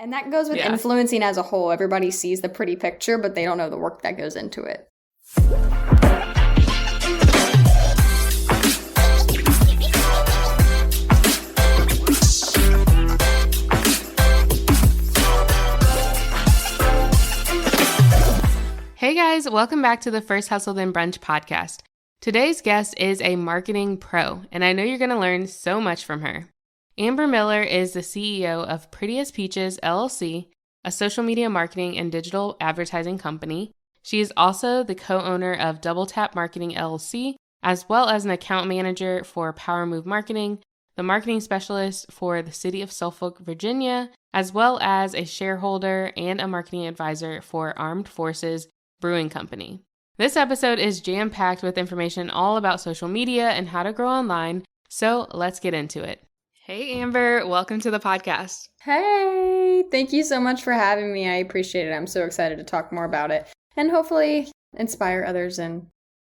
And that goes with influencing as a whole. Everybody sees the pretty picture, but they don't know the work that goes into it. Hey guys, welcome back to the First Hustle Then Brunch podcast. Today's guest is a marketing pro, and I know you're going to learn so much from her. Amber Miller is the CEO of Prettiest Peaches, LLC, a social media marketing and digital advertising company. She is also the co-owner of Double Tap Marketing, LLC, as well as an account manager for Power Move Marketing, the marketing specialist for the city of Suffolk, Virginia, as well as a shareholder and a marketing advisor for Armed Forces Brewing Company. This episode is jam-packed with information all about social media and how to grow online, so let's get into it. Hey Amber, welcome to the podcast. Hey, thank you so much for having me. I appreciate it. I'm so excited to talk more about it and hopefully inspire others and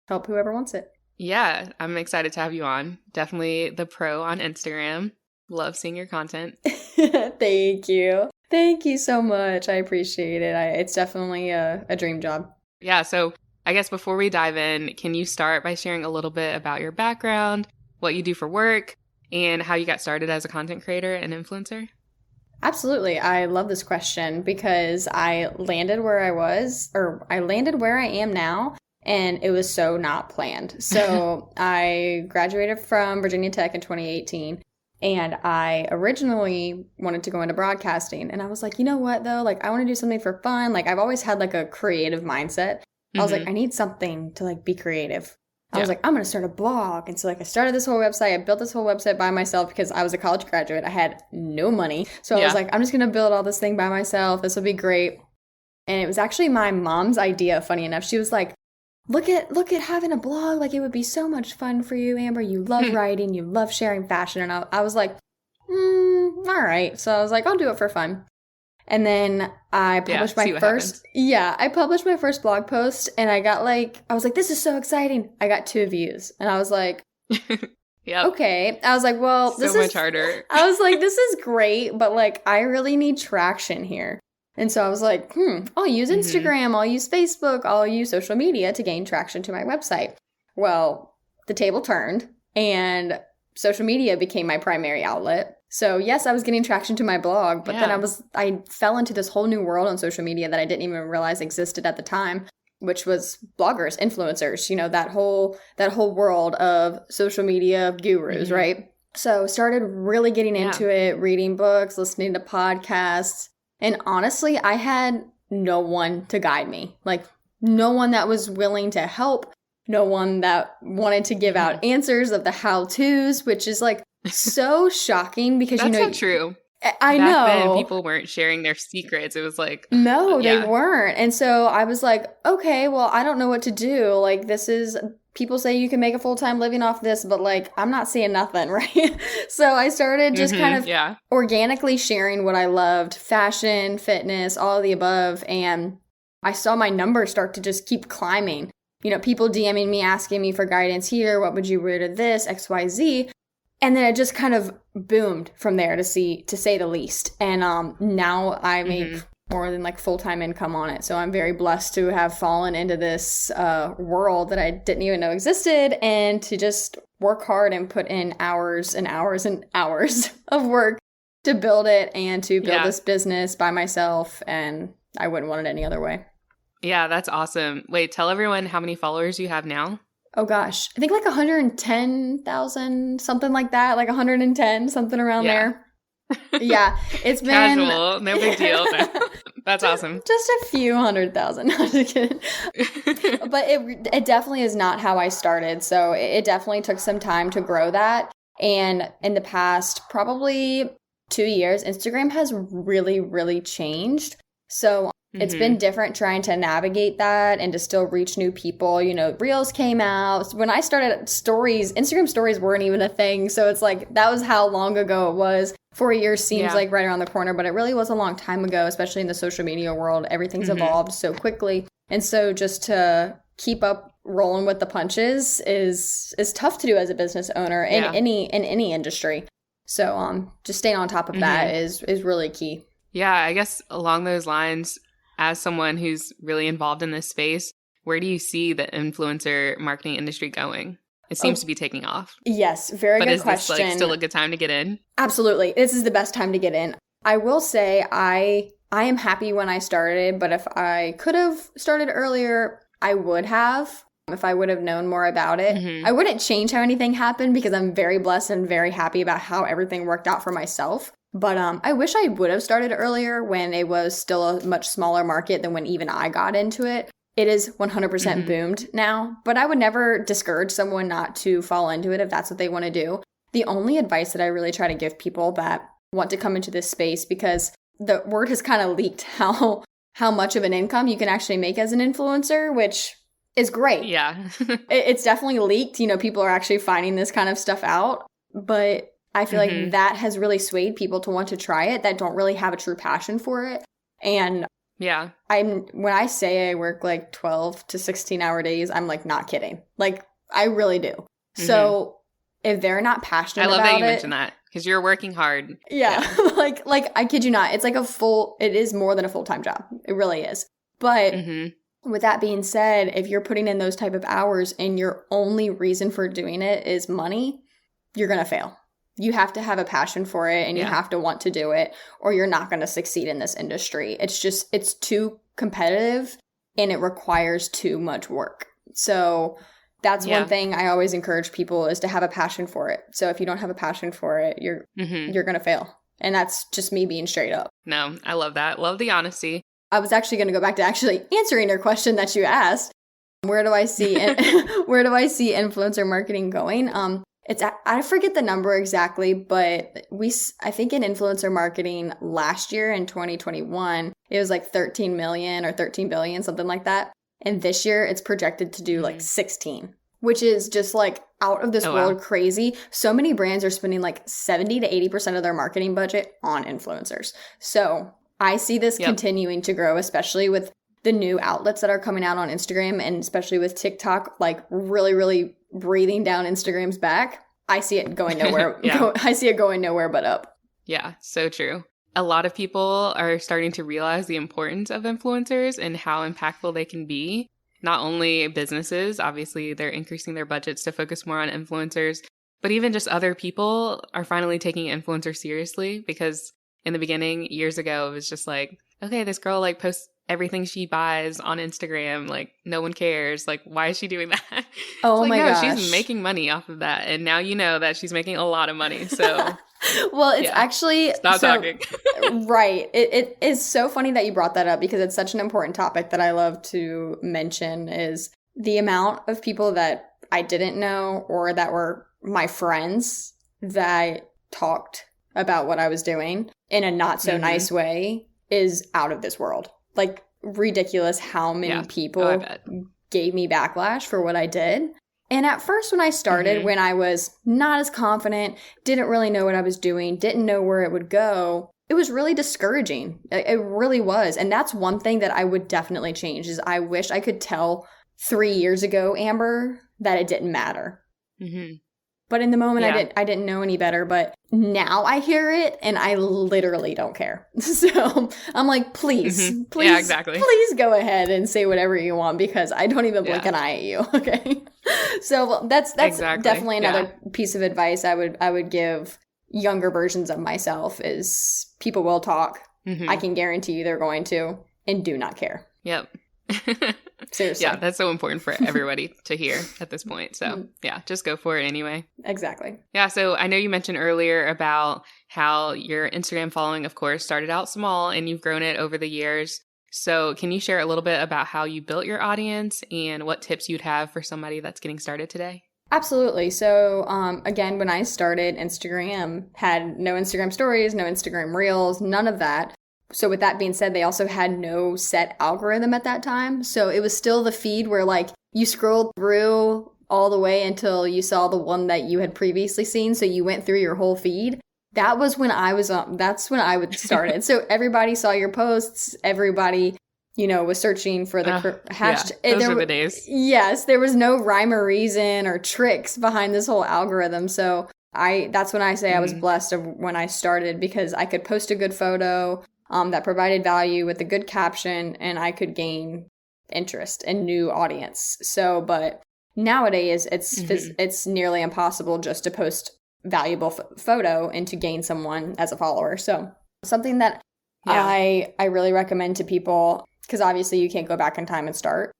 help whoever wants it. Yeah, I'm excited to have you on. Definitely the pro on Instagram. Love seeing your content. Thank you. Thank you so much. I appreciate it. It's definitely a dream job. Yeah, so I guess before we dive in, can you start by sharing a little bit about your background, what you do for work, and how you got started as a content creator and influencer? Absolutely. I love this question because I landed where I am now, and it was so not planned. So I graduated from Virginia Tech in 2018, and I originally wanted to go into broadcasting. And I was like, you know what, though? Like, I want to do something for fun. Like, I've always had like a creative mindset. I was like, I need something to like be creative. I was like, I'm going to start a blog. And so like I started this whole website. I built this whole website by myself because I was a college graduate. I had no money. So I was like, I'm just going to build all this thing by myself. This will be great. And it was actually my mom's idea, funny enough. She was like, look at having a blog. Like it would be so much fun for you, Amber. You love writing. You love sharing fashion. And I was like, all right. So I was like, I'll do it for fun. And then I published my first blog post, and I was like, this is so exciting. I got 2 views, and I was like, okay. I was like, well, this is so much harder. I was like, this is great, but like, I really need traction here. And so I was like, I'll use Instagram, I'll use Facebook, I'll use social media to gain traction to my website. Well, the table turned, and social media became my primary outlet. So yes, I was getting traction to my blog, but then I fell into this whole new world on social media that I didn't even realize existed at the time, which was bloggers, influencers, you know, that whole world of social media gurus, right? So started really getting into it, reading books, listening to podcasts. And honestly, I had no one to guide me, like no one that was willing to help, no one that wanted to give out answers of the how-tos, which is like, so shocking because that's not true. I know. Back then, people weren't sharing their secrets. It was like no, they weren't. And so I was like, okay, well, I don't know what to do. Like people say you can make a full-time living off this, but like I'm not seeing nothing, right? So I started just kind of organically sharing what I loved, fashion, fitness, all of the above, and I saw my numbers start to just keep climbing. You know, people DMing me, asking me for guidance here. What would you wear to this, XYZ? And then it just kind of boomed from there to say the least. And now I make more than like full-time income on it. So I'm very blessed to have fallen into this world that I didn't even know existed, and to just work hard and put in hours and hours and hours of work to build it and to build this business by myself. And I wouldn't want it any other way. Yeah, that's awesome. Wait, tell everyone how many followers you have now. Oh gosh, I think like 110,000, something like that, like 110, something around there. Yeah, it's been casual, no big deal. That's awesome. Just a few 100,000. No, just kidding. But it definitely is not how I started. So it definitely took some time to grow that. And in the past, probably 2 years, Instagram has really, really changed. So it's been different trying to navigate that and to still reach new people. You know, Reels came out. When I started stories, Instagram stories weren't even a thing. So it's like, that was how long ago it was. 4 years seems like right around the corner, but it really was a long time ago, especially in the social media world. Everything's evolved so quickly. And so just to keep up rolling with the punches is tough to do as a business owner in any industry. So just staying on top of that is really key. Yeah, I guess along those lines, as someone who's really involved in this space, where do you see the influencer marketing industry going? It seems to be taking off. Yes, very But good is question. this like still a good time to get in? Absolutely. This is the best time to get in. I will say I am happy when I started, but if I could have started earlier, I would have. If I would have known more about it. Mm-hmm. I wouldn't change how anything happened because I'm very blessed and very happy about how everything worked out for myself. But I wish I would have started earlier when it was still a much smaller market than when even I got into it. It is 100% boomed now, but I would never discourage someone not to fall into it if that's what they want to do. The only advice that I really try to give people that want to come into this space, because the word has kind of leaked how much of an income you can actually make as an influencer, which is great. Yeah. It's definitely leaked. People are actually finding this kind of stuff out, but I feel like that has really swayed people to want to try it that don't really have a true passion for it. And yeah, when I say I work like 12 to 16 hour days, I'm like not kidding. Like I really do. So if they're not passionate about it. I love that you mentioned that because you're working hard. Yeah. like I kid you not. It's like it is more than a full-time job. It really is. But with that being said, if you're putting in those type of hours and your only reason for doing it is money, you're going to fail. You have to have a passion for it and you have to want to do it or you're not going to succeed in this industry. It's too competitive and it requires too much work. So that's one thing I always encourage people is to have a passion for it. So if you don't have a passion for it, you're going to fail. And that's just me being straight up. No, I love that. Love the honesty. I was actually going to go back to actually answering your question that you asked. Where do I see influencer marketing going? I forget the number exactly, but I think in influencer marketing last year in 2021, it was like 13 million or 13 billion, something like that. And this year it's projected to do like 16, which is just like out of this world crazy. So many brands are spending like 70 to 80% of their marketing budget on influencers. So I see this continuing to grow, especially with the new outlets that are coming out on Instagram and especially with TikTok, like really, really breathing down Instagram's back. I see it going nowhere. I see it going nowhere but up. Yeah, so true. A lot of people are starting to realize the importance of influencers and how impactful they can be. Not only businesses, obviously they're increasing their budgets to focus more on influencers, but even just other people are finally taking influencers seriously because in the beginning, years ago, it was just like, okay, this girl like posts everything she buys on Instagram. Like, no one cares. Like, why is she doing that? Oh my gosh. She's making money off of that. And now you know that she's making a lot of money. So, well, it's actually... Stop talking. Right. It is so funny that you brought that up because it's such an important topic that I love to mention is the amount of people that I didn't know or that were my friends that talked about what I was doing in a not so nice way is out of this world. Like ridiculous how many people gave me backlash for what I did. And at first when I started, when I was not as confident, didn't really know what I was doing, didn't know where it would go, it was really discouraging. It really was. And that's one thing that I would definitely change is I wish I could tell 3 years ago, Amber, that it didn't matter. But in the moment, I didn't know any better. But now I hear it, and I literally don't care. So I'm like, please, please go ahead and say whatever you want because I don't even blink an eye at you. Okay. So that's definitely another piece of advice I would give younger versions of myself is people will talk. I can guarantee you they're going to, and do not care. Yep. Seriously. Yeah, that's so important for everybody to hear at this point. So yeah, just go for it anyway. Exactly. Yeah, so I know you mentioned earlier about how your Instagram following, of course, started out small and you've grown it over the years. So can you share a little bit about how you built your audience and what tips you'd have for somebody that's getting started today? Absolutely. So again, when I started, Instagram had no Instagram stories, no Instagram reels, none of that. So with that being said, they also had no set algorithm at that time. So it was still the feed where like you scrolled through all the way until you saw the one that you had previously seen. So you went through your whole feed. That was when I was that's when I would started. So everybody saw your posts. Everybody, was searching for the hashtag. Yeah, those were the days. Yes, there was no rhyme or reason or tricks behind this whole algorithm. So that's when I say I was blessed of when I started because I could post a good photo. that provided value with a good caption, and I could gain interest and new audience. So, but nowadays it's nearly impossible just to post valuable photo and to gain someone as a follower. So something that I really recommend to people, because obviously you can't go back in time and start,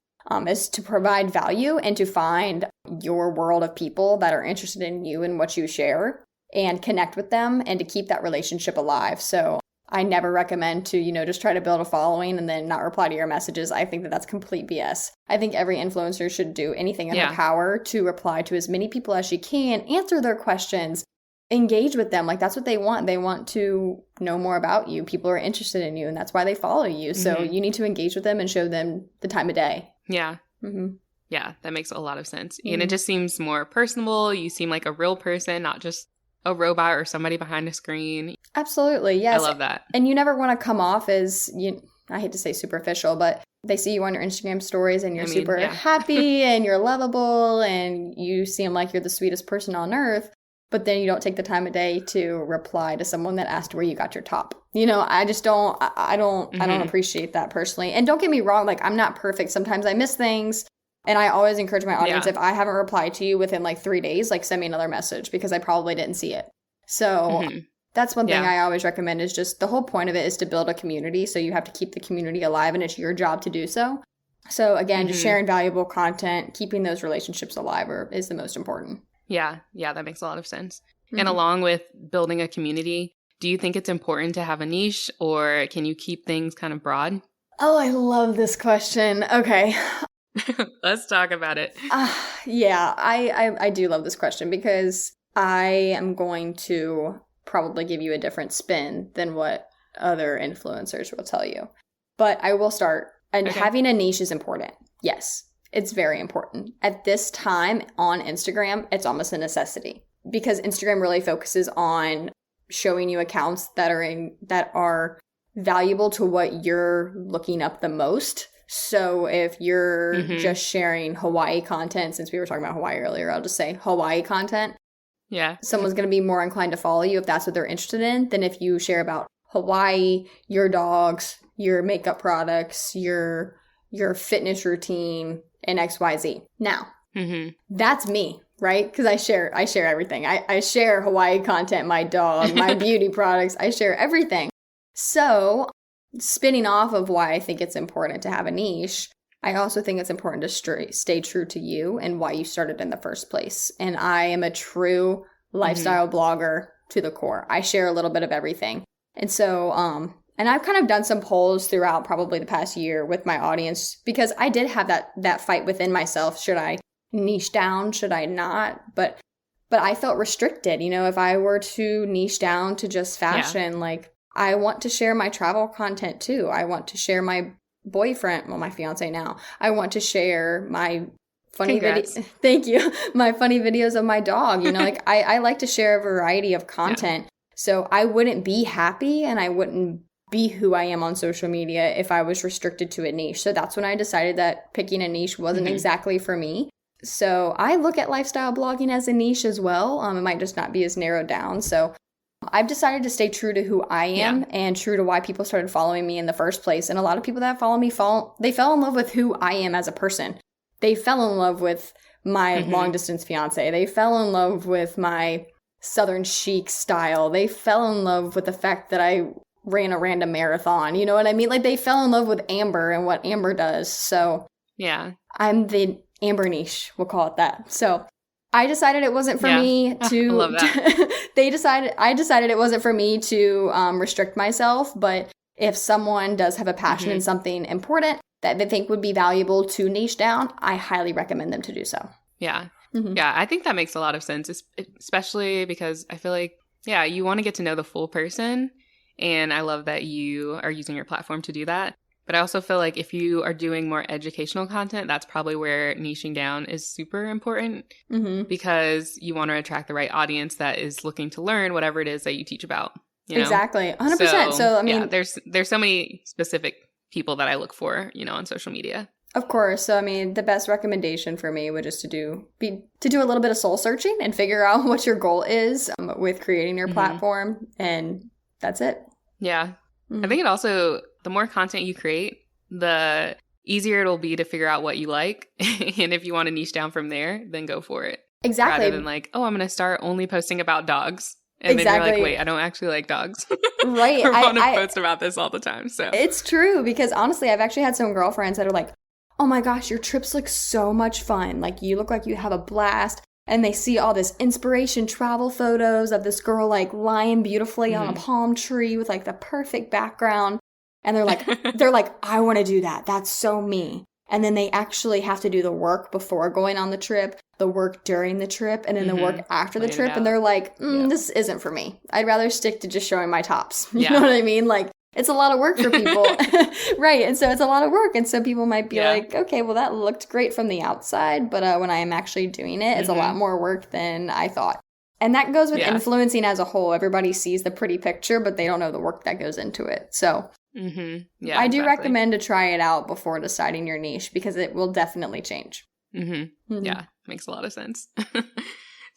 is to provide value and to find your world of people that are interested in you and what you share and connect with them and to keep that relationship alive. So I never recommend to, just try to build a following and then not reply to your messages. I think that that's complete BS. I think every influencer should do anything in their power to reply to as many people as she can, answer their questions, engage with them. Like, that's what they want. They want to know more about you. People are interested in you, and that's why they follow you. So you need to engage with them and show them the time of day. Yeah. Yeah, that makes a lot of sense. And it just seems more personable. You seem like a real person, not just a robot or somebody behind a screen. Absolutely, yes. I love that. And you never want to come off as, I hate to say superficial, but they see you on your Instagram stories and you're super happy and you're lovable and you seem like you're the sweetest person on earth, but then you don't take the time of day to reply to someone that asked where you got your top. I just don't, I don't appreciate that personally. And don't get me wrong, like, I'm not perfect. Sometimes I miss things. And I always encourage my audience, if I haven't replied to you within like 3 days, like, send me another message because I probably didn't see it. So that's one thing I always recommend, is just the whole point of it is to build a community. So you have to keep the community alive, and it's your job to do so. So again, just sharing valuable content, keeping those relationships alive is the most important. Yeah, that makes a lot of sense. And along with building a community, do you think it's important to have a niche, or can you keep things kind of broad? Oh, I love this question. Okay. Let's talk about it. Yeah, I do love this question because I am going to probably give you a different spin than what other influencers will tell you. But I will start. And having a niche is important. Yes, it's very important. At this time on Instagram, it's almost a necessity because Instagram really focuses on showing you accounts that are valuable to what you're looking up the most. So if you're just sharing Hawaii content, since we were talking about Hawaii earlier, I'll just say Hawaii content. Yeah. Someone's going to be more inclined to follow you if that's what they're interested in than if you share about Hawaii, your dogs, your makeup products, your fitness routine, and XYZ. Now, that's me, right? Because I share everything. I share Hawaii content, my dog, my beauty products. I share everything. So spinning off of why I think it's important to have a niche, I also think it's important to stay true to you and why you started in the first place. And I am a true lifestyle blogger to the core. I share a little bit of everything. And so, and I've kind of done some polls throughout probably the past year with my audience because I did have that fight within myself. Should I niche down? Should I not? But I felt restricted. If I were to niche down to just fashion, like, I want to share my travel content too. I want to share my boyfriend, my fiance now. I want to share my funny videos. Thank you. My funny videos of my dog. Like, I like to share a variety of content. So I wouldn't be happy and I wouldn't be who I am on social media if I was restricted to a niche. So that's when I decided that picking a niche wasn't exactly for me. So I look at lifestyle blogging as a niche as well. It might just not be as narrowed down. So I've decided to stay true to who I am and true to why people started following me in the first place. And a lot of people that follow me they fell in love with who I am as a person. They fell in love with my long distance fiance. They fell in love with my Southern chic style. They fell in love with the fact that I ran a random marathon. You know what I mean? Like, they fell in love with Amber and what Amber does. So yeah, I'm the Amber niche. We'll call it that. So I decided it wasn't for me to. I love that. I decided it wasn't for me to restrict myself. But if someone does have a passion in something important that they think would be valuable to niche down, I highly recommend them to do so. Yeah. Yeah, I think that makes a lot of sense, especially because I feel like, you want to get to know the full person. And I love that you are using your platform to do that. But I also feel like if you are doing more educational content, that's probably where niching down is super important because you want to attract the right audience that is looking to learn whatever it is that you teach about. Exactly. 100%. So I mean, there's so many specific people that I look for, on social media. Of course. So, I mean, the best recommendation for me would just to do a little bit of soul searching and figure out what your goal is with creating your platform. And that's it. Yeah. I think it also, the more content you create, the easier it'll be to figure out what you like. And if you want to niche down from there, then go for it. Exactly. Rather than like, oh, I'm going to start only posting about dogs. And then you're like, wait, I don't actually like dogs. Right. I want to post about this all the time. So it's true, because honestly, I've actually had some girlfriends that are like, oh my gosh, your trips look so much fun. Like, you look like you have a blast. And they see all this inspiration travel photos of this girl like lying beautifully on a palm tree with like the perfect background. And they're like, I want to do that. That's so me. And then they actually have to do the work before going on the trip, the work during the trip, and then the work after the trip. And they're like, this isn't for me. I'd rather stick to just showing my tops. You know what I mean? Like, it's a lot of work for people. Right. And so it's a lot of work. And so people might be like, okay, well, that looked great from the outside. But when I am actually doing it, it's a lot more work than I thought. And that goes with influencing as a whole. Everybody sees the pretty picture, but they don't know the work that goes into it. So I do recommend to try it out before deciding your niche, because it will definitely change. Yeah, makes a lot of sense.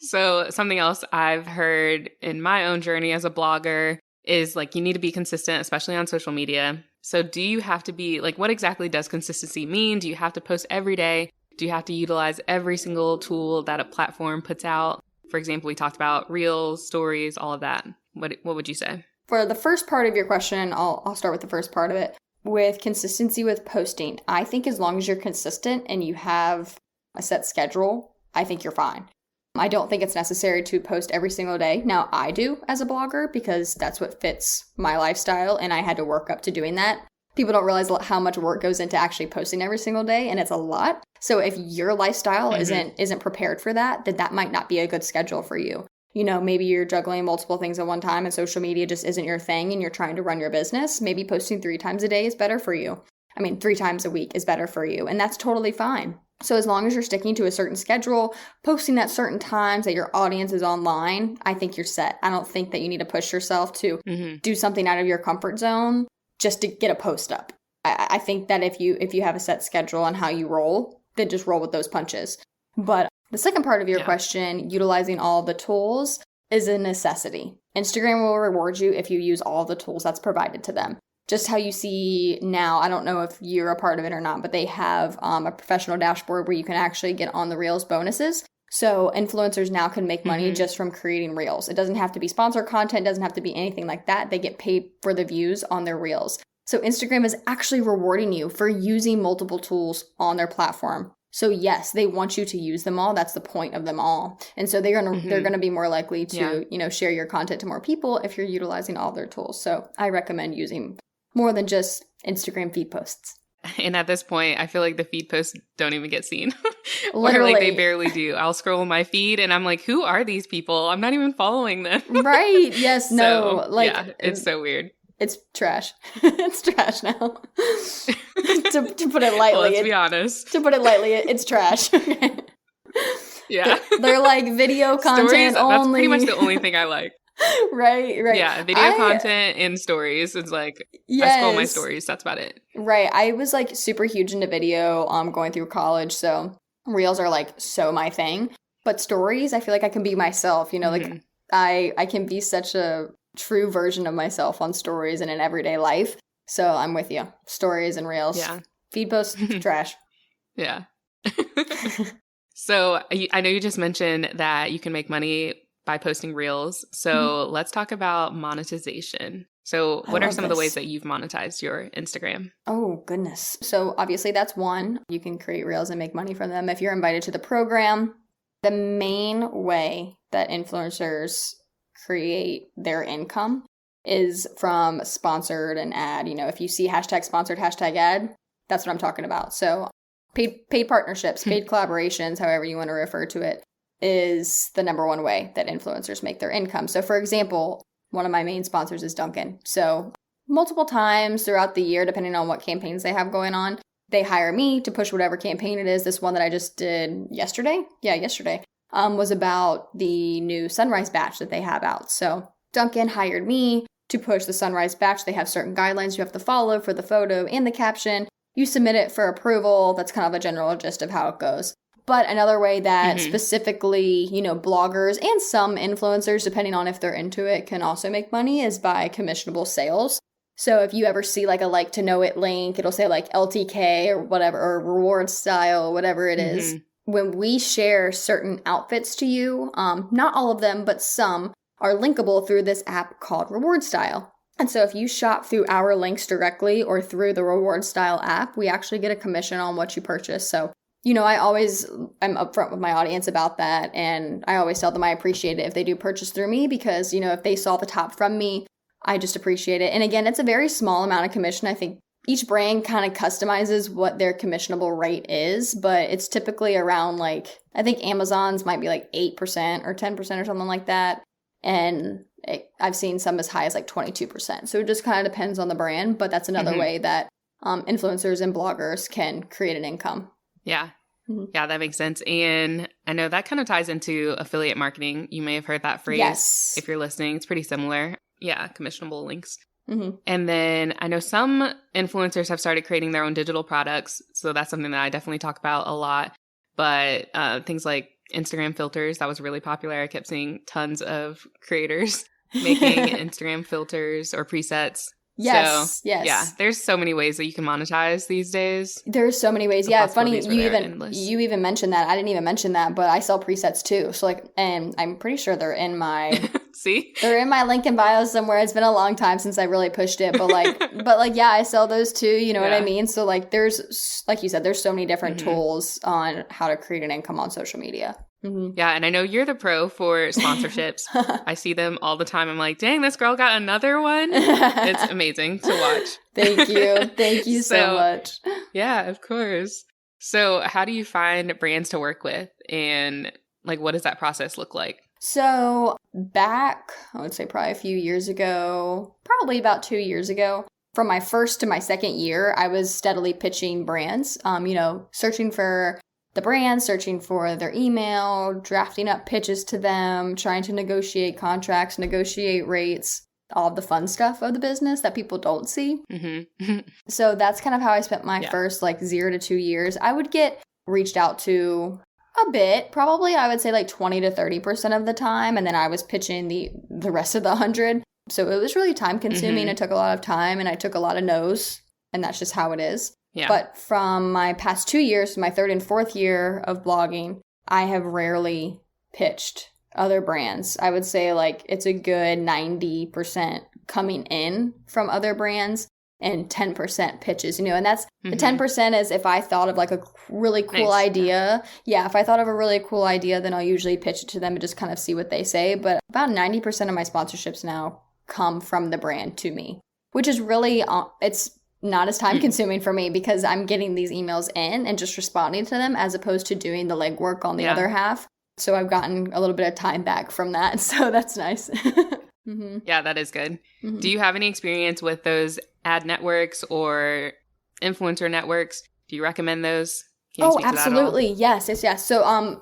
So something else I've heard in my own journey as a blogger is like, you need to be consistent, especially on social media. So do you have to be like, what exactly does consistency mean? Do you have to post every day? Do you have to utilize every single tool that a platform puts out? For example, we talked about reels, stories, all of that. What would you say? For the first part of your question, I'll start with the first part of it. With consistency with posting, I think as long as you're consistent and you have a set schedule, I think you're fine. I don't think it's necessary to post every single day. Now, I do as a blogger because that's what fits my lifestyle, and I had to work up to doing that. People don't realize how much work goes into actually posting every single day, and it's a lot. So if your lifestyle isn't prepared for that, then that might not be a good schedule for you. You know, maybe you're juggling multiple things at one time and social media just isn't your thing and you're trying to run your business. Maybe posting 3 times a day is better for you. 3 times a week is better for you, and that's totally fine. So as long as you're sticking to a certain schedule, posting at certain times that your audience is online, I think you're set. I don't think that you need to push yourself to do something out of your comfort zone just to get a post up. I think that if you have a set schedule on how you roll, then just roll with those punches. But the second part of your question, utilizing all the tools, is a necessity. Instagram will reward you if you use all the tools that's provided to them. Just how you see now, I don't know if you're a part of it or not, but they have a professional dashboard where you can actually get on the Reels bonuses. So influencers now can make money just from creating Reels. It doesn't have to be sponsored content, doesn't have to be anything like that. They get paid for the views on their Reels. So Instagram is actually rewarding you for using multiple tools on their platform. So yes, they want you to use them all. That's the point of them all. And so they're gonna be more likely to share your content to more people if you're utilizing all their tools. So I recommend using more than just Instagram feed posts. And at this point, I feel like the feed posts don't even get seen. Literally. Or like they barely do. I'll scroll my feed and I'm like, who are these people? I'm not even following them. Right. Yes. No. So, it's so weird. It's trash. It's trash now. to put it lightly. Let's be honest. To put it lightly, it's trash. Yeah. They're like video content stories, only. That's pretty much the only thing I like. Right. Yeah, video content and stories. It's like, I scroll my stories. That's about it. Right. I was like super huge into video going through college. So Reels are like so my thing. But stories, I feel like I can be myself. You know, like I can be such a true version of myself on stories and in everyday life. So I'm with you. Stories and Reels. Yeah. Feed posts, trash. Yeah. So I know you just mentioned that you can make money by posting Reels. So let's talk about monetization. So what are some of the ways that you've monetized your Instagram? Oh, goodness. So obviously that's one. You can create Reels and make money from them if you're invited to the program. The main way that influencers create their income is from sponsored and ad. You know, if you see hashtag sponsored, hashtag ad, that's what I'm talking about. So paid partnerships, paid collaborations, however you want to refer to it, is the number one way that influencers make their income. So for example, one of my main sponsors is Dunkin'. So multiple times throughout the year, depending on what campaigns they have going on, they hire me to push whatever campaign it is. This one that I just did yesterday, was about the new Sunrise batch that they have out. So Dunkin' hired me to push the Sunrise batch. They have certain guidelines you have to follow for the photo and the caption. You submit it for approval. That's kind of a general gist of how it goes. But another way that specifically, bloggers and some influencers, depending on if they're into it, can also make money is by commissionable sales. So if you ever see like a like to know it link, it'll say like LTK or whatever, or reward style, whatever it is. When we share certain outfits to you, not all of them, but some are linkable through this app called Reward Style. And so if you shop through our links directly or through the Reward Style app, we actually get a commission on what you purchase. So, I'm upfront with my audience about that. And I always tell them I appreciate it if they do purchase through me because, if they saw the top from me, I just appreciate it. And again, it's a very small amount of commission. I think each brand kind of customizes what their commissionable rate is, but it's typically around I think Amazon's might be 8% or 10% or something like that. And I've seen some as high as 22%. So it just kind of depends on the brand, but that's another way that influencers and bloggers can create an income. Yeah. Yeah, that makes sense. And I know that kind of ties into affiliate marketing. You may have heard that phrase. Yes. If you're listening, it's pretty similar. Yeah, commissionable links. And then I know some influencers have started creating their own digital products. So that's something that I definitely talk about a lot. But things like Instagram filters, that was really popular. I kept seeing tons of creators making Instagram filters or presets. Yes, so, yes. Yeah, there's so many ways that you can monetize these days. There's so many ways. Yeah, funny you even mentioned that. I didn't even mention that, but I sell presets too. So and I'm pretty sure they're in my See? They're in my link in bio somewhere. It's been a long time since I really pushed it, but yeah, I sell those too, you know what I mean? So there's like you said, there's so many different tools on how to create an income on social media. Yeah, and I know you're the pro for sponsorships. I see them all the time. I'm like, dang, this girl got another one. It's amazing to watch. Thank you. Thank you so much. Yeah, of course. So how do you find brands to work with? And what does that process look like? So back, I would say probably a few years ago, probably about 2 years ago, from my first to my second year, I was steadily pitching brands, searching for the brand, searching for their email, drafting up pitches to them, trying to negotiate contracts, negotiate rates, all of the fun stuff of the business that people don't see. So that's kind of how I spent my first 0 to 2 years. I would get reached out to a bit, probably I would say 20 to 30% of the time. And then I was pitching the rest of the 100. So it was really time consuming. It took a lot of time and I took a lot of no's, and that's just how it is. Yeah. But from my past 2 years, my third and fourth year of blogging, I have rarely pitched other brands. I would say it's a good 90% coming in from other brands and 10% pitches, and that's the 10% is if I thought of a really cool idea. Yeah, if I thought of a really cool idea, then I'll usually pitch it to them and just kind of see what they say. But about 90% of my sponsorships now come from the brand to me, which is really, it's not as time consuming for me because I'm getting these emails in and just responding to them as opposed to doing the legwork on the other half. So I've gotten a little bit of time back from that. So that's nice. Yeah, that is good. Do you have any experience with those ad networks or influencer networks? Do you recommend those? Oh, absolutely. Yes. So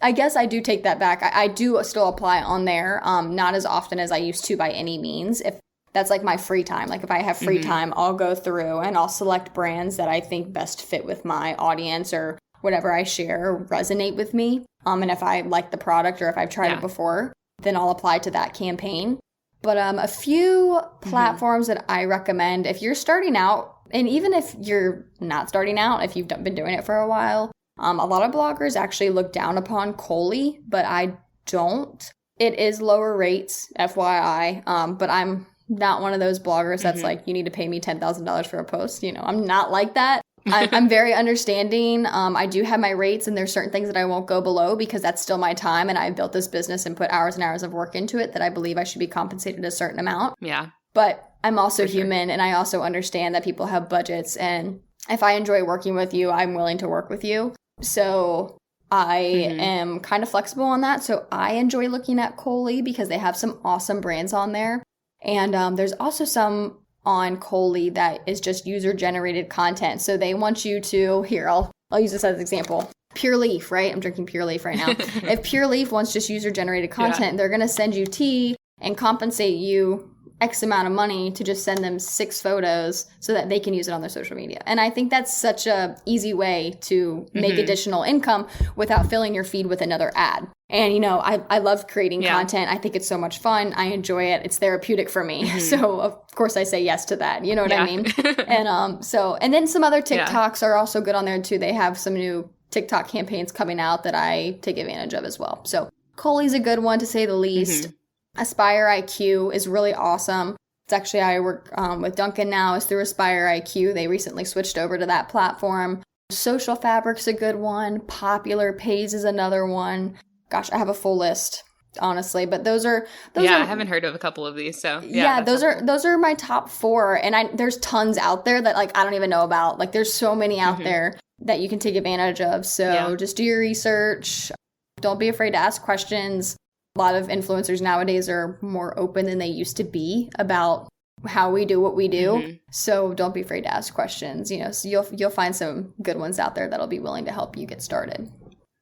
I guess I do take that back. I do still apply on there, not as often as I used to by any means. If that's my free time. If I have free time, I'll go through and I'll select brands that I think best fit with my audience or whatever I share resonate with me. And if I like the product or if I've tried it before, then I'll apply to that campaign. But a few platforms that I recommend if you're starting out, and even if you're not starting out, if you've been doing it for a while, a lot of bloggers actually look down upon Coley, but I don't. It is lower rates, FYI, but I'm not one of those bloggers that's you need to pay me $10,000 for a post. I'm not like that. I'm very understanding. I do have my rates and there's certain things that I won't go below because that's still my time and I built this business and put hours and hours of work into it that I believe I should be compensated a certain amount. Yeah. But I'm also human and I also understand that people have budgets, and if I enjoy working with you, I'm willing to work with you. So I am kind of flexible on that. So I enjoy looking at Coley because they have some awesome brands on there. And there's also some on Coley that is just user-generated content. So they want you to, here, I'll use this as an example. Pure Leaf, right? I'm drinking Pure Leaf right now. If Pure Leaf wants just user-generated content, they're going to send you tea and compensate you X amount of money to just send them 6 photos so that they can use it on their social media. And I think that's such a easy way to make additional income without filling your feed with another ad. And, I love creating content. I think it's so much fun. I enjoy it. It's therapeutic for me. Mm-hmm. So, of course, I say yes to that. You know what I mean? And and then some other TikToks are also good on there, too. They have some new TikTok campaigns coming out that I take advantage of as well. So, Coley's a good one, to say the least. Mm-hmm. Aspire IQ is really awesome. It's actually, I work with Duncan now. It's through Aspire IQ. They recently switched over to that platform. Social Fabric's a good one. Popular Pays is another one. Gosh, I have a full list, honestly, but those are I haven't heard of a couple of these, so those are my top 4, and there's tons out there that I don't even know about. There's so many out there that you can take advantage of. So just do your research. Don't be afraid to ask questions. A lot of influencers nowadays are more open than they used to be about how we do what we do. Mm-hmm. So don't be afraid to ask questions. So you'll find some good ones out there that'll be willing to help you get started.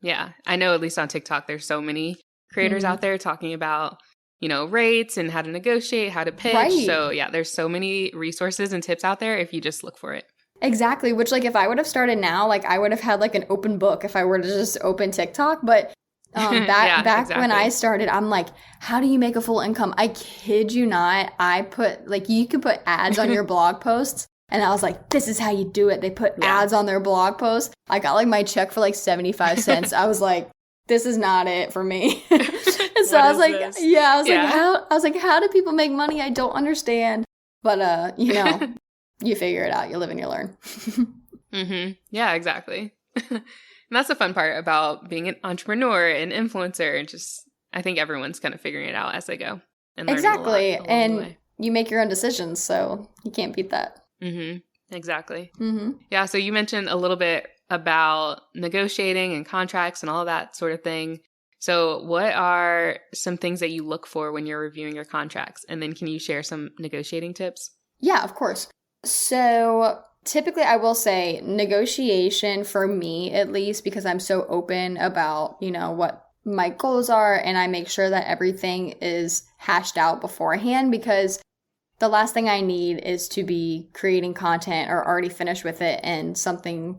Yeah, I know at least on TikTok, there's so many creators out there talking about, rates and how to negotiate, how to pitch. Right. So there's so many resources and tips out there if you just look for it. Exactly. Which if I would have started now, I would have had an open book if I were to just open TikTok. But back when I started, I'm like, how do you make a full income? I kid you not. I put you could put ads on your blog posts. And I was like, this is how you do it. They put ads on their blog posts. I got my check for 75 cents. I was like, this is not it for me. And so I was like, how do people make money? I don't understand. But, you figure it out. You live and you learn. Mm-hmm. Yeah, exactly. And that's the fun part about being an entrepreneur and influencer. And I think everyone's kind of figuring it out as they go. And exactly. And you make your own decisions. So you can't beat that. Mm-hmm. Exactly. Mm-hmm. Yeah. So you mentioned a little bit about negotiating and contracts and all that sort of thing. So what are some things that you look for when you're reviewing your contracts? And then can you share some negotiating tips? Yeah, of course. So typically I will say negotiation for me, at least, because I'm so open about, what my goals are, and I make sure that everything is hashed out beforehand, because the last thing I need is to be creating content or already finished with it and something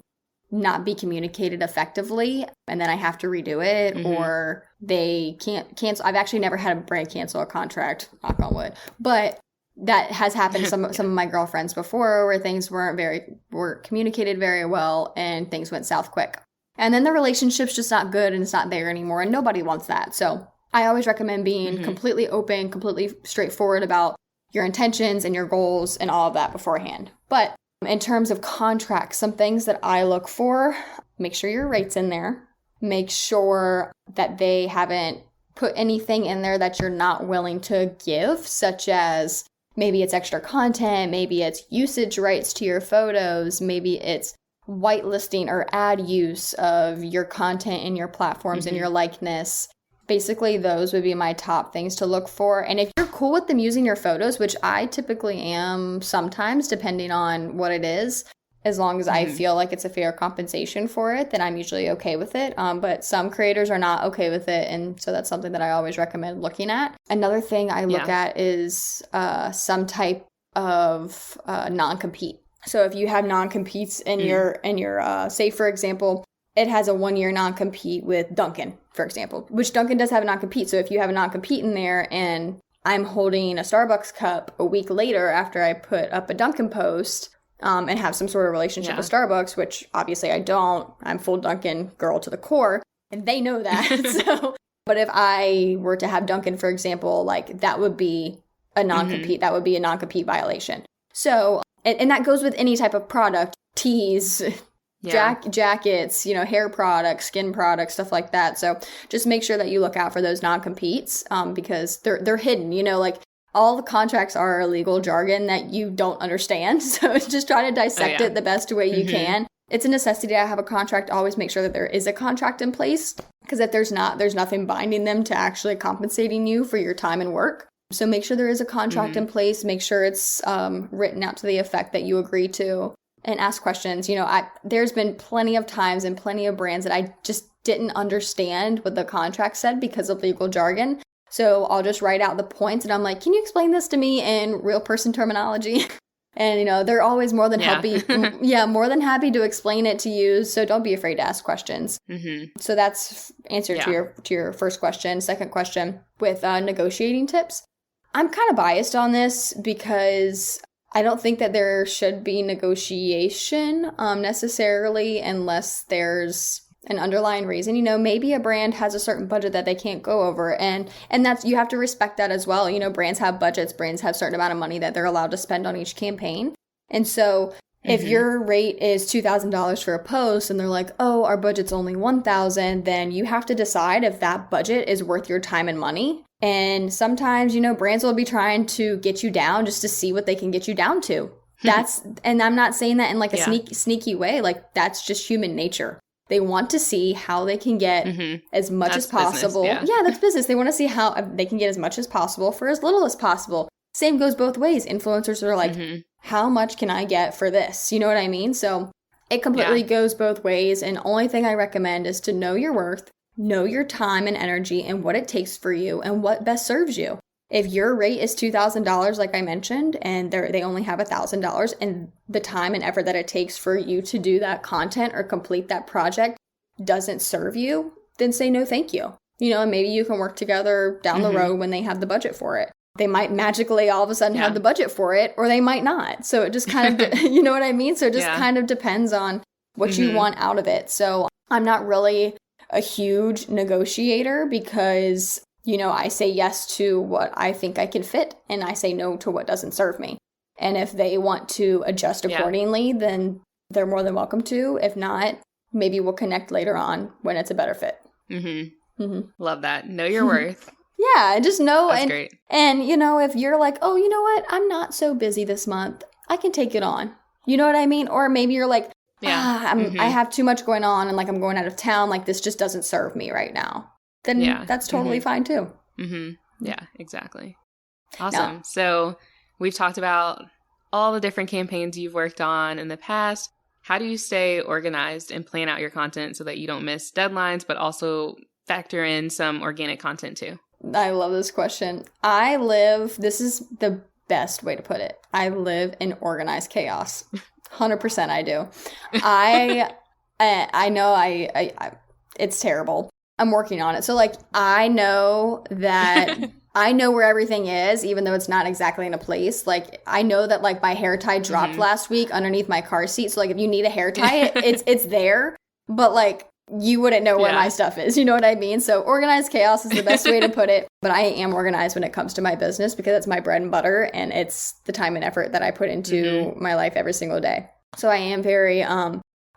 not be communicated effectively, and then I have to redo it, or they can't cancel. I've actually never had a brand cancel a contract, knock on wood, but that has happened to some of my girlfriends before, where things were communicated very well and things went south quick. And then the relationship's just not good and it's not there anymore, and nobody wants that. So I always recommend being completely open, completely straightforward about your intentions and your goals and all of that beforehand. But in terms of contracts, some things that I look for: make sure your rate's in there. Make sure that they haven't put anything in there that you're not willing to give, such as maybe it's extra content, maybe it's usage rights to your photos, maybe it's whitelisting or ad use of your content in your platforms and your likeness. Basically, those would be my top things to look for. And if you're cool with them using your photos, which I typically am sometimes, depending on what it is, as long as I feel like it's a fair compensation for it, then I'm usually okay with it. But some creators are not okay with it. And so that's something that I always recommend looking at. Another thing I look at is some type of non-compete. So if you have non-competes in your say, for example, it has a 1-year non-compete with Dunkin', for example, which Dunkin' does have a non-compete. So if you have a non-compete in there and I'm holding a Starbucks cup a week later after I put up a Dunkin' post and have some sort of relationship with Starbucks, which obviously I don't, I'm full Dunkin' girl to the core, and they know that. But if I were to have Dunkin', for example, that would be a non-compete. That would be a non-compete violation. So, and that goes with any type of product, teas, jackets, hair products, skin products, stuff like that. So just make sure that you look out for those non-competes because they're hidden, all the contracts are legal jargon that you don't understand. So just try to dissect it the best way you can. It's a necessity to have a contract. Always make sure that there is a contract in place, because if there's not, there's nothing binding them to actually compensating you for your time and work. So make sure there is a contract in place. Make sure it's written out to the effect that you agree to. And ask questions. There's been plenty of times and plenty of brands that I just didn't understand what the contract said because of legal jargon. So I'll just write out the points and I'm like, can you explain this to me in real person terminology? And, they're always more than happy. Yeah, more than happy to explain it to you. So don't be afraid to ask questions. So that's answer to your first question. Second question with negotiating tips. I'm kind of biased on this because I don't think that there should be negotiation necessarily unless there's an underlying reason. Maybe a brand has a certain budget that they can't go over, and that's, you have to respect that as well. Brands have budgets, brands have a certain amount of money that they're allowed to spend on each campaign. And so if your rate is $2,000 for a post and they're like, oh, our budget's only $1,000, then you have to decide if that budget is worth your time and money. And sometimes, brands will be trying to get you down just to see what they can get you down to. And I'm not saying that in like a sneaky way. Like, that's just human nature. They want to see how they can get as much as possible. Business, yeah, that's business. They want to see how they can get as much as possible for as little as possible. Same goes both ways. Influencers are like, how much can I get for this? You know what I mean? So it completely goes both ways. And only thing I recommend is to know your worth, know your time and energy and what it takes for you and what best serves you. If your rate is $2,000, like I mentioned, and they only have $1,000, and the time and effort that it takes for you to do that content or complete that project doesn't serve you, then say no thank you. And maybe you can work together down the road when they have the budget for it. They might magically all of a sudden have the budget for it, or they might not. So it just kind of, you know what I mean? So it just kind of depends on what you want out of it. So I'm not really a huge negotiator because I say yes to what I think I can fit, and I say no to what doesn't serve me. And if they want to adjust accordingly, then they're more than welcome to. If not, maybe we'll connect later on when it's a better fit. Love that. Know your worth. Yeah, just know. That's great. And, if you're like, oh, you know what? I'm not so busy this month. I can take it on. You know what I mean? Or maybe you're like, I have too much going on and like I'm going out of town. Like this just doesn't serve me right now. Then that's totally fine too. Yeah, exactly. Awesome. So we've talked about all the different campaigns you've worked on in the past. How do you stay organized and plan out your content so that you don't miss deadlines, but also factor in some organic content too? I love this question. This is the best way to put it. I live in organized chaos. 100% I do. I know it's terrible. I'm working on it. So like, I know that I know where everything is, even though it's not exactly in a place. Like, I know that like my hair tie dropped last week underneath my car seat. So like, if you need a hair tie, it's there. But like, you wouldn't know where my stuff is. You know what I mean? So organized chaos is the best way to put it. But I am organized when it comes to my business because it's my bread and butter and it's the time and effort that I put into my life every single day. So I am very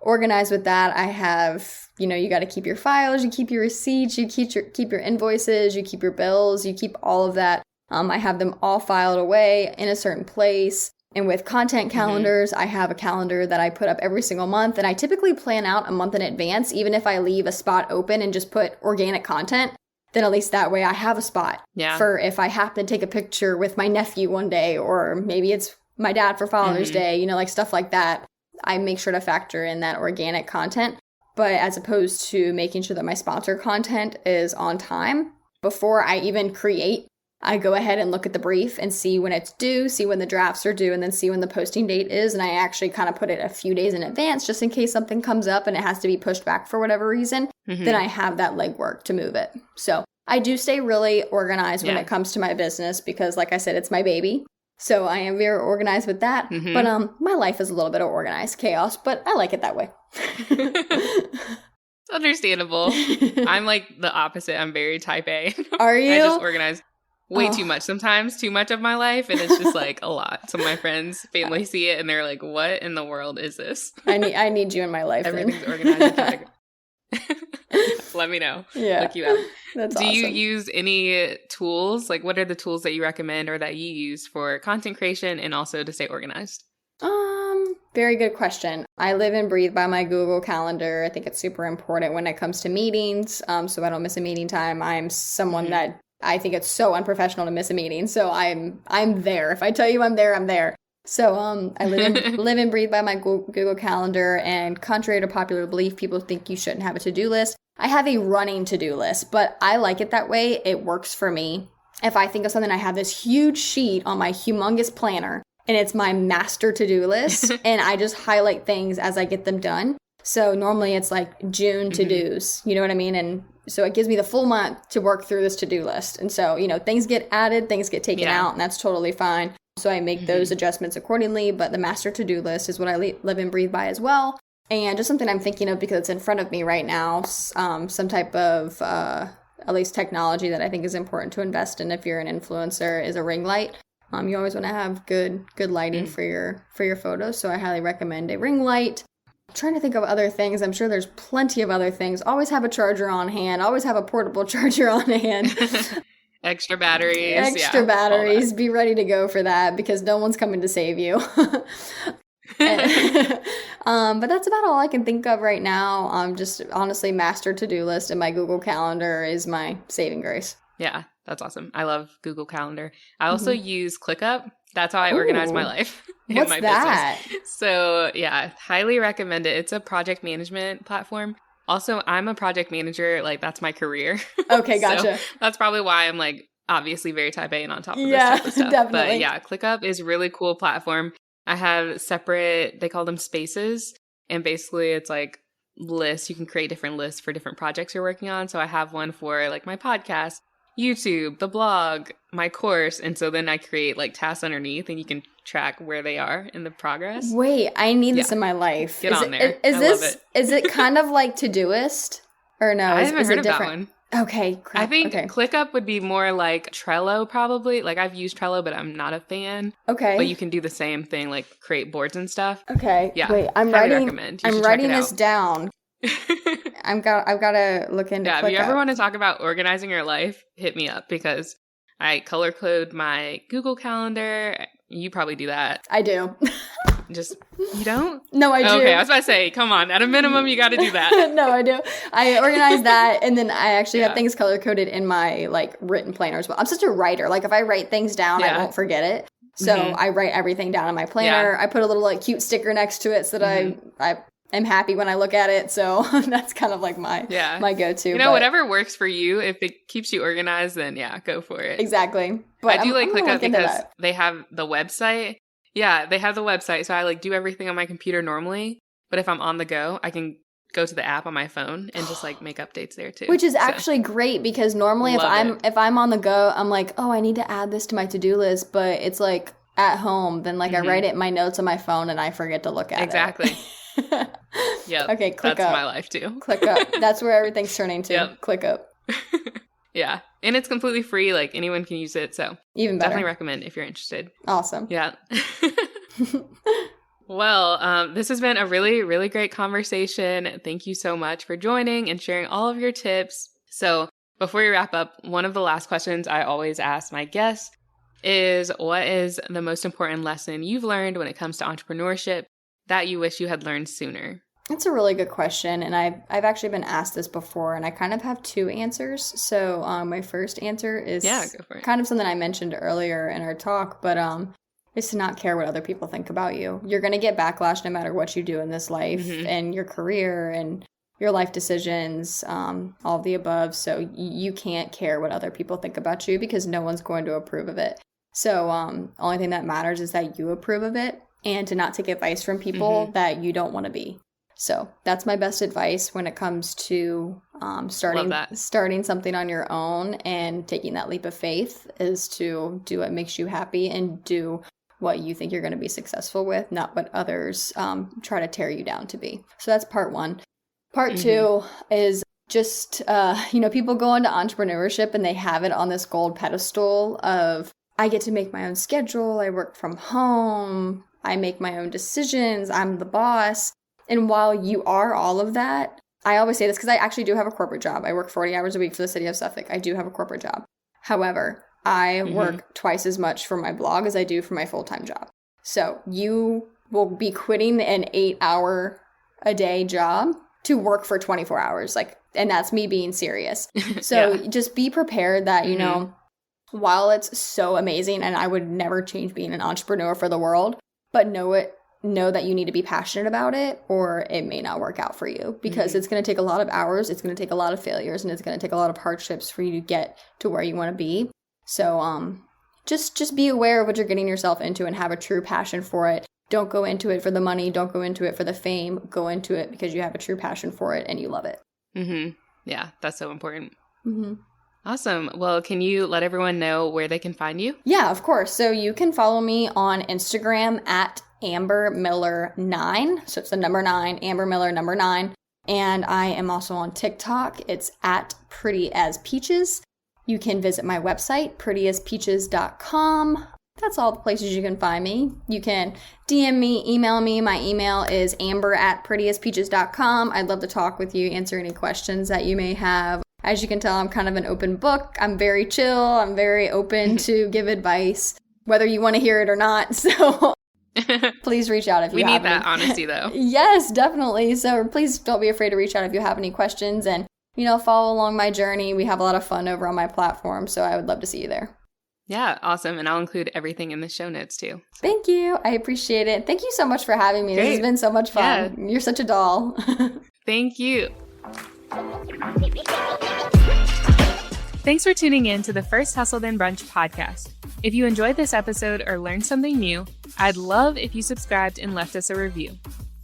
organized with that. I have, you got to keep your files, you keep your receipts, you keep your invoices, you keep your bills, you keep all of that. I have them all filed away in a certain place. And with content calendars, I have a calendar that I put up every single month. And I typically plan out a month in advance, even if I leave a spot open and just put organic content, then at least that way I have a spot for if I happen to take a picture with my nephew one day, or maybe it's my dad for Father's Day, like stuff like that. I make sure to factor in that organic content. But as opposed to making sure that my sponsor content is on time, before I even create, I go ahead and look at the brief and see when it's due, see when the drafts are due, and then see when the posting date is. And I actually kind of put it a few days in advance just in case something comes up and it has to be pushed back for whatever reason. Then I have that legwork to move it. So I do stay really organized when it comes to my business because, like I said, it's my baby. So I am very organized with that. But my life is a little bit of organized chaos, but I like it that way. It's understandable. I'm like the opposite. I'm very type A. Are you? I just organize way too much. Sometimes too much of my life, and it's just like a lot. So my friends, family see it, and they're like, "What in the world is this?" I need you in my life. Everything's organized. Let me know. Yeah. Look you up. That's Do awesome. you use any tools? Like, what are the tools that you recommend or that you use for content creation and also to stay organized? Very good question. I live and breathe by my Google Calendar. I think it's super important when it comes to meetings. So I don't miss a meeting time. I'm someone that I think it's so unprofessional to miss a meeting. So I'm there. If I tell you I'm there, I'm there. So I live and breathe by my Google Calendar, and contrary to popular belief, people think you shouldn't have a to-do list. I have a running to-do list, but I like it that way. It works for me. If I think of something, I have this huge sheet on my humongous planner, and it's my master to-do list. And I just highlight things as I get them done. So normally it's like June to-dos, you know what I mean? And so it gives me the full month to work through this to-do list. And so, things get added, things get taken out, and that's totally fine. So I make those adjustments accordingly. But the master to-do list is what I live and breathe by as well. And just something I'm thinking of because it's in front of me right now, some type of, at least technology that I think is important to invest in if you're an influencer is a ring light. You always want to have good lighting for your photos. So I highly recommend a ring light. I'm trying to think of other things. I'm sure there's plenty of other things. Always have a charger on hand. Always have a portable charger on hand. Extra batteries. Extra batteries. Be ready to go for that because no one's coming to save you. But that's about all I can think of right now. Just honestly, master to-do list and my Google Calendar is my saving grace. Yeah, that's awesome. I love Google Calendar. I also use ClickUp. That's how I organize my life in What's my that? business. So yeah, highly recommend it. It's a project management platform. Also, I'm a project manager. Like, that's my career. Okay, gotcha. So that's probably why I'm like obviously very type A and on top of this type of stuff. Definitely. But yeah, ClickUp is a really cool platform. I have separate, they call them spaces. And basically it's like lists. You can create different lists for different projects you're working on. So I have one for like my podcast, YouTube, the blog, my course. And so then I create like tasks underneath and you can track where they are in the progress. Wait, I need this in my life. Get on there. Love it. Is it kind of like Todoist? Or no? I haven't heard it of different? that one. Okay, crap. I think ClickUp would be more like Trello probably. Like I've used Trello, but I'm not a fan. Okay. But you can do the same thing, like create boards and stuff. Okay. Yeah. Wait, I'm writing this down. I've got to look into ClickUp. If you ever want to talk about organizing your life, hit me up because I color code my Google Calendar. You probably do that. I do. You don't? No, I do. Okay, I was about to say, come on. At a minimum, you got to do that. No, I do. I organize that, and then I actually have things color coded in my like written planner as well. I'm such a writer. Like if I write things down, I won't forget it. So I write everything down in my planner. I put a little like cute sticker next to it so that I am happy when I look at it. So that's kind of like my go-to. You know, whatever works for you. If it keeps you organized, then go for it. Exactly. But I do like ClickUp because they have the website. Yeah, they have the website. So I like do everything on my computer normally. But if I'm on the go, I can go to the app on my phone and just like make updates there too. Which is actually great because normally if I'm on the go, I'm like, oh, I need to add this to my to-do list. But it's like at home, then like I write it in my notes on my phone and I forget to look at it. Exactly. Yep. Okay, ClickUp. That's my life too. ClickUp. That's where everything's turning to. Yep. ClickUp. Yeah. And it's completely free. Like anyone can use it. So even better. Definitely recommend if you're interested. Awesome. Yeah. Well, this has been a really, really great conversation. Thank you so much for joining and sharing all of your tips. So before we wrap up, one of the last questions I always ask my guests is, what is the most important lesson you've learned when it comes to entrepreneurship that you wish you had learned sooner? That's a really good question, and I've actually been asked this before, and I kind of have two answers. So my first answer is go for it. Kind of something I mentioned earlier in our talk, but is to not care what other people think about you. You're going to get backlash no matter what you do in this life and your career and your life decisions, all of the above. So you can't care what other people think about you because no one's going to approve of it. So only thing that matters is that you approve of it and to not take advice from people that you don't want to be. So that's my best advice when it comes to starting something on your own and taking that leap of faith is to do what makes you happy and do what you think you're going to be successful with, not what others try to tear you down to be. So that's part one. Part two is just, people go into entrepreneurship and they have it on this gold pedestal of, I get to make my own schedule, I work from home, I make my own decisions, I'm the boss. And while you are all of that, I always say this because I actually do have a corporate job. I work 40 hours a week for the city of Suffolk. I do have a corporate job. However, I work twice as much for my blog as I do for my full-time job. So you will be quitting an 8-hour-a-day job to work for 24 hours. And that's me being serious. So just be prepared that, while it's so amazing and I would never change being an entrepreneur for the world, but know that you need to be passionate about it or it may not work out for you because it's going to take a lot of hours, it's going to take a lot of failures, and it's going to take a lot of hardships for you to get to where you want to be. So just be aware of what you're getting yourself into and have a true passion for it. Don't go into it for the money. Don't go into it for the fame. Go into it because you have a true passion for it and you love it. Mm-hmm. Yeah, that's so important. Mm-hmm. Awesome. Well, can you let everyone know where they can find you? Yeah, of course. So you can follow me on Instagram at Amber Miller 9. So it's the number 9, Amber Miller number 9. And I am also on TikTok. It's at Pretty as Peaches. You can visit my website, prettyaspeaches.com. That's all the places you can find me. You can DM me, email me. My email is amber@prettyaspeaches.com. I'd love to talk with you, answer any questions that you may have. As you can tell, I'm kind of an open book. I'm very chill. I'm very open to give advice, whether you want to hear it or not. So please reach out if you have We need that honesty, though. Yes, definitely. So please don't be afraid to reach out if you have any questions and, follow along my journey. We have a lot of fun over on my platform, so I would love to see you there. Yeah, awesome. And I'll include everything in the show notes, too. Thank you. I appreciate it. Thank you so much for having me. Great. This has been so much fun. Yeah. You're such a doll. Thank you. Thanks for tuning in to the First Hustle Then Brunch podcast. If you enjoyed this episode or learned something new, I'd love if you subscribed and left us a review.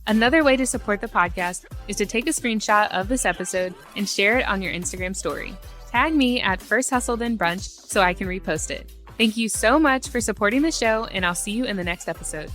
Another way to support the podcast is to take a screenshot of this episode and share it on your Instagram story. Tag me at First Hustle Then Brunch so I can repost it. Thank you so much for supporting the show, and I'll see you in the next episode.